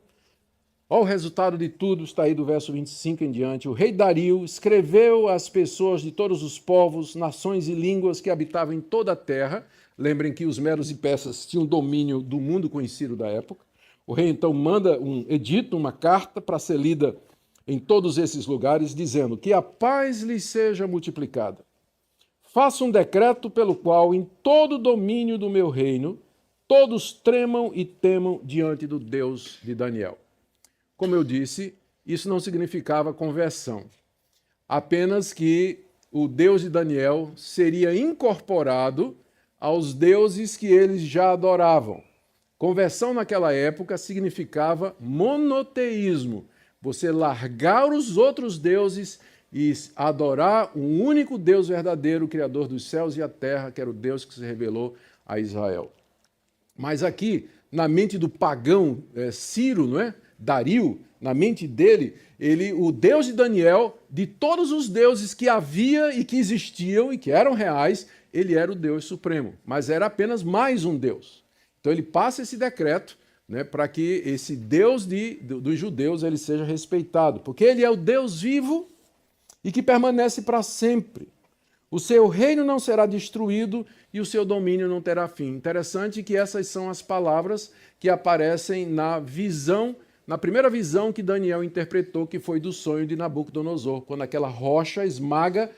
Olha o resultado de tudo, está aí do verso 25 em diante. O rei Dario escreveu às pessoas de todos os povos, nações e línguas que habitavam em toda a terra. Lembrem que os medos e persas tinham domínio do mundo conhecido da época. O rei então manda um edito, uma carta para ser lida em todos esses lugares, dizendo que a paz lhes seja multiplicada. Faça um decreto pelo qual, em todo o domínio do meu reino, todos tremam e temam diante do Deus de Daniel. Como eu disse, isso não significava conversão. Apenas que o Deus de Daniel seria incorporado aos deuses que eles já adoravam. Conversão naquela época significava monoteísmo. Você largar os outros deuses e adorar um único Deus verdadeiro, Criador dos céus e a terra, que era o Deus que se revelou a Israel. Mas aqui, na mente do pagão Ciro, não é? Dario, na mente dele, o Deus de Daniel, de todos os deuses que havia e que existiam e que eram reais, ele era o Deus supremo, mas era apenas mais um Deus. Então ele passa esse decreto, né, para que esse Deus dos judeus ele seja respeitado, porque ele é o Deus vivo e que permanece para sempre. O seu reino não será destruído e o seu domínio não terá fim. Interessante que essas são as palavras que aparecem na primeira visão que Daniel interpretou, que foi do sonho de Nabucodonosor, quando aquela rocha esmaga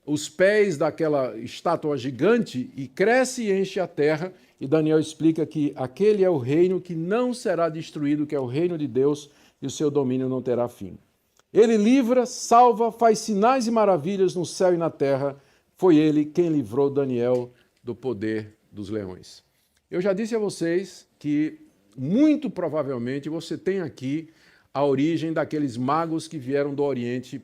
os pés daquela estátua gigante e cresce e enche a terra, e Daniel explica que aquele é o reino que não será destruído, que é o reino de Deus, e o seu domínio não terá fim. Ele livra, salva, faz sinais e maravilhas no céu e na terra. Foi ele quem livrou Daniel do poder dos leões. Eu já disse a vocês que, muito provavelmente, você tem aqui a origem daqueles magos que vieram do Oriente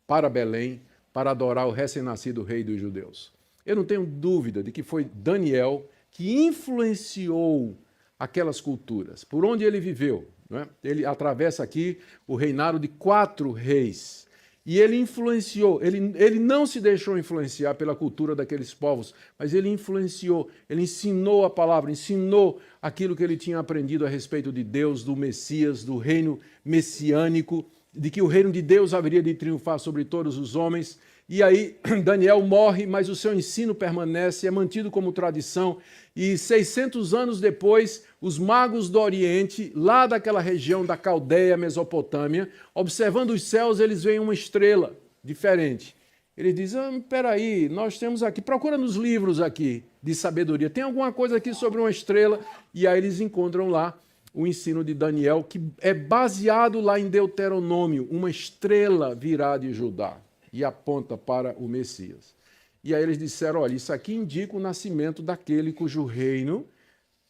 para Belém para adorar o recém-nascido rei dos judeus. Eu não tenho dúvida de que foi Daniel que influenciou aquelas culturas. Por onde ele viveu, né? Ele atravessa aqui o reinado de 4 reis. E ele influenciou, ele não se deixou influenciar pela cultura daqueles povos, mas ele influenciou, ele ensinou a palavra, ensinou aquilo que ele tinha aprendido a respeito de Deus, do Messias, do reino messiânico, de que o reino de Deus haveria de triunfar sobre todos os homens. E aí Daniel morre, mas o seu ensino permanece, é mantido como tradição. E 600 anos depois, os magos do Oriente, lá daquela região da Caldeia, Mesopotâmia, observando os céus, eles veem uma estrela diferente. Eles dizem, peraí, nós temos aqui, procura nos livros aqui de sabedoria, tem alguma coisa aqui sobre uma estrela? E aí eles encontram lá o ensino de Daniel, que é baseado lá em Deuteronômio, uma estrela virá de Judá e aponta para o Messias. E aí eles disseram, olha, isso aqui indica o nascimento daquele cujo reino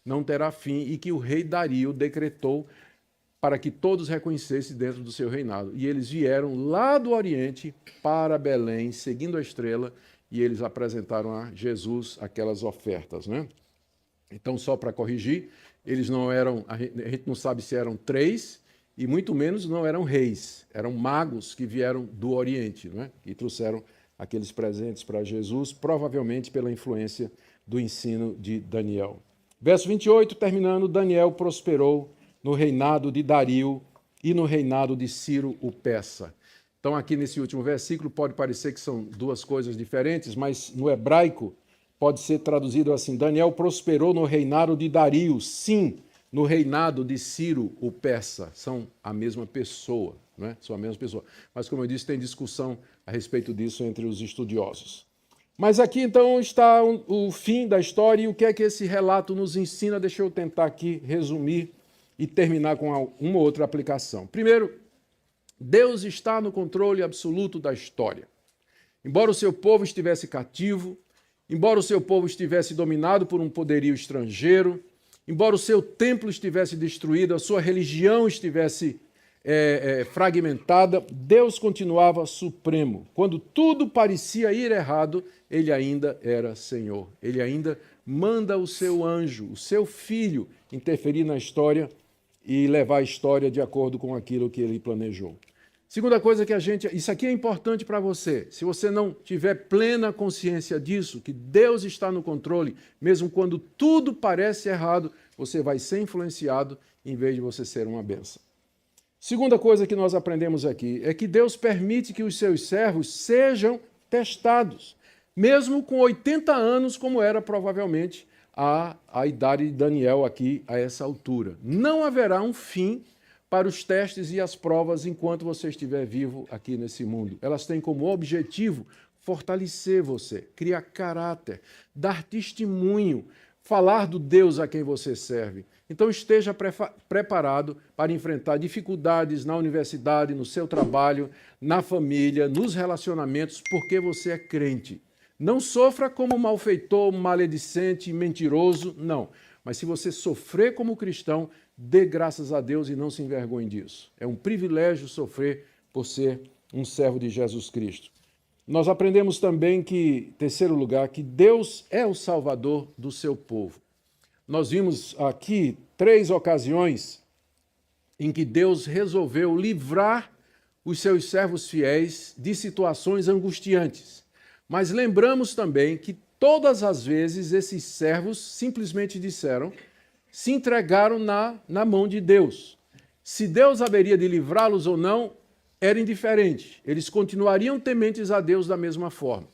não terá fim e que o rei Dario decretou para que todos reconhecessem dentro do seu reinado. E eles vieram lá do Oriente para Belém, seguindo a estrela, e eles apresentaram a Jesus aquelas ofertas, né? Então, só para corrigir, eles não eram, a gente não sabe se eram 3, e muito menos não eram reis, eram magos que vieram do Oriente, né? E trouxeram aqueles presentes para Jesus, provavelmente pela influência do ensino de Daniel. Verso 28, terminando, Daniel prosperou no reinado de Dario e no reinado de Ciro o Persa. Então, aqui nesse último versículo, pode parecer que são 2 coisas diferentes, mas no hebraico pode ser traduzido assim, Daniel prosperou no reinado de Dario, sim, no reinado de Ciro o Persa. São a mesma pessoa, né? São a mesma pessoa. Mas, como eu disse, tem discussão a respeito disso entre os estudiosos. Mas aqui, então, está o fim da história e o que é que esse relato nos ensina. Deixa eu tentar aqui resumir e terminar com uma outra aplicação. Primeiro, Deus está no controle absoluto da história. Embora o seu povo estivesse cativo, embora o seu povo estivesse dominado por um poderio estrangeiro, embora o seu templo estivesse destruído, a sua religião estivesse fragmentada, Deus continuava supremo. Quando tudo parecia ir errado, ele ainda era Senhor. Ele ainda manda o seu anjo, o seu filho, interferir na história e levar a história de acordo com aquilo que ele planejou. Segunda coisa que isso aqui é importante para você. Se você não tiver plena consciência disso, que Deus está no controle, mesmo quando tudo parece errado, você vai ser influenciado em vez de você ser uma bênção. Segunda coisa que nós aprendemos aqui é que Deus permite que os seus servos sejam testados, mesmo com 80 anos, como era provavelmente a idade de Daniel aqui a essa altura. Não haverá um fim para os testes e as provas enquanto você estiver vivo aqui nesse mundo. Elas têm como objetivo fortalecer você, criar caráter, dar testemunho, falar do Deus a quem você serve. Então esteja preparado para enfrentar dificuldades na universidade, no seu trabalho, na família, nos relacionamentos, porque você é crente. Não sofra como malfeitor, maledicente, mentiroso, não. Mas se você sofrer como cristão, dê graças a Deus e não se envergonhe disso. É um privilégio sofrer por ser um servo de Jesus Cristo. Nós aprendemos também que, terceiro lugar, que Deus é o Salvador do seu povo. Nós vimos aqui 3 ocasiões em que Deus resolveu livrar os seus servos fiéis de situações angustiantes. Mas lembramos também que todas as vezes esses servos simplesmente disseram, se entregaram na mão de Deus. Se Deus haveria de livrá-los ou não, era indiferente. Eles continuariam tementes a Deus da mesma forma.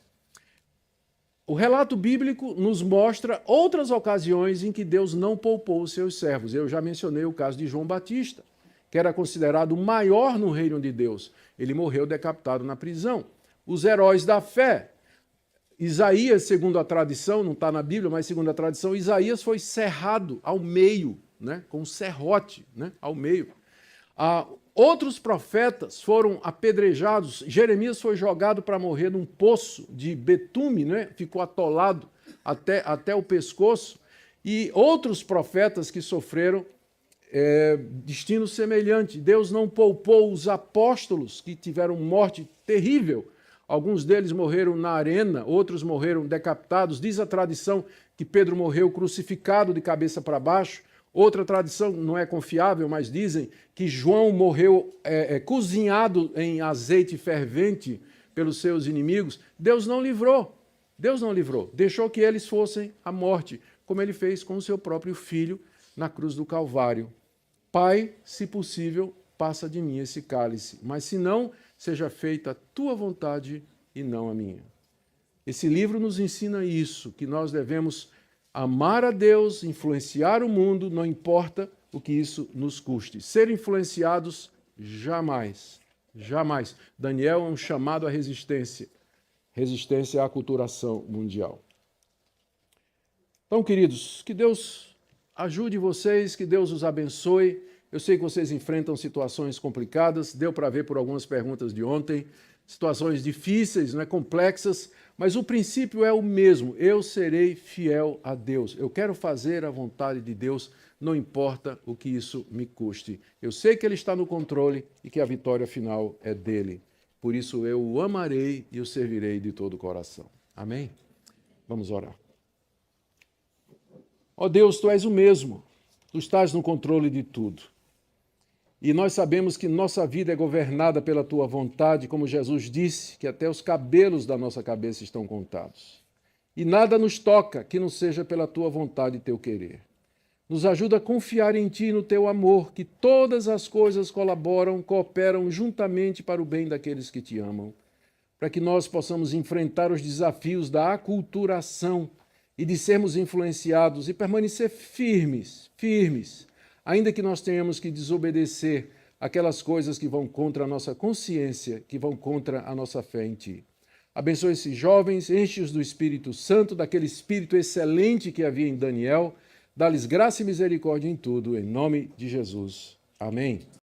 O relato bíblico nos mostra outras ocasiões em que Deus não poupou os seus servos. Eu já mencionei o caso de João Batista, que era considerado o maior no reino de Deus. Ele morreu decapitado na prisão. Os heróis da fé. Isaías, segundo a tradição, não está na Bíblia, mas segundo a tradição, Isaías foi serrado ao meio, né, com um serrote, né, ao meio. Outros profetas foram apedrejados. Jeremias foi jogado para morrer num poço de betume, né, ficou atolado até o pescoço. e outros profetas que sofreram destino semelhante. Deus não poupou os apóstolos que tiveram morte terrível. Alguns deles morreram na arena, outros morreram decapitados. Diz a tradição que Pedro morreu crucificado de cabeça para baixo. Outra tradição, não é confiável, mas dizem que João morreu cozinhado em azeite fervente pelos seus inimigos. Deus não livrou. Deus não livrou. Deixou que eles fossem à morte, como ele fez com o seu próprio filho na cruz do Calvário. Pai, se possível, passa de mim esse cálice, mas se não, seja feita a tua vontade e não a minha. Esse livro nos ensina isso, que nós devemos amar a Deus, influenciar o mundo, não importa o que isso nos custe. Ser influenciados, jamais, jamais. Daniel é um chamado à resistência, resistência à aculturação mundial. Então, queridos, que Deus ajude vocês, que Deus os abençoe. Eu sei que vocês enfrentam situações complicadas, deu para ver por algumas perguntas de ontem, situações difíceis, complexas, mas o princípio é o mesmo. Eu serei fiel a Deus. Eu quero fazer a vontade de Deus, não importa o que isso me custe. Eu sei que Ele está no controle e que a vitória final é dele. Por isso eu o amarei e o servirei de todo o coração. Amém? Vamos orar. Ó Deus, Tu és o mesmo, Tu estás no controle de tudo. E nós sabemos que nossa vida é governada pela Tua vontade, como Jesus disse, que até os cabelos da nossa cabeça estão contados. E nada nos toca que não seja pela Tua vontade e Teu querer. Nos ajuda a confiar em Ti e no Teu amor, que todas as coisas cooperam juntamente para o bem daqueles que Te amam, para que nós possamos enfrentar os desafios da aculturação e de sermos influenciados e permanecer firmes, ainda que nós tenhamos que desobedecer aquelas coisas que vão contra a nossa consciência, que vão contra a nossa fé em Ti. Abençoe esses jovens, enche-os do Espírito Santo, daquele Espírito excelente que havia em Daniel, dá-lhes graça e misericórdia em tudo, em nome de Jesus. Amém.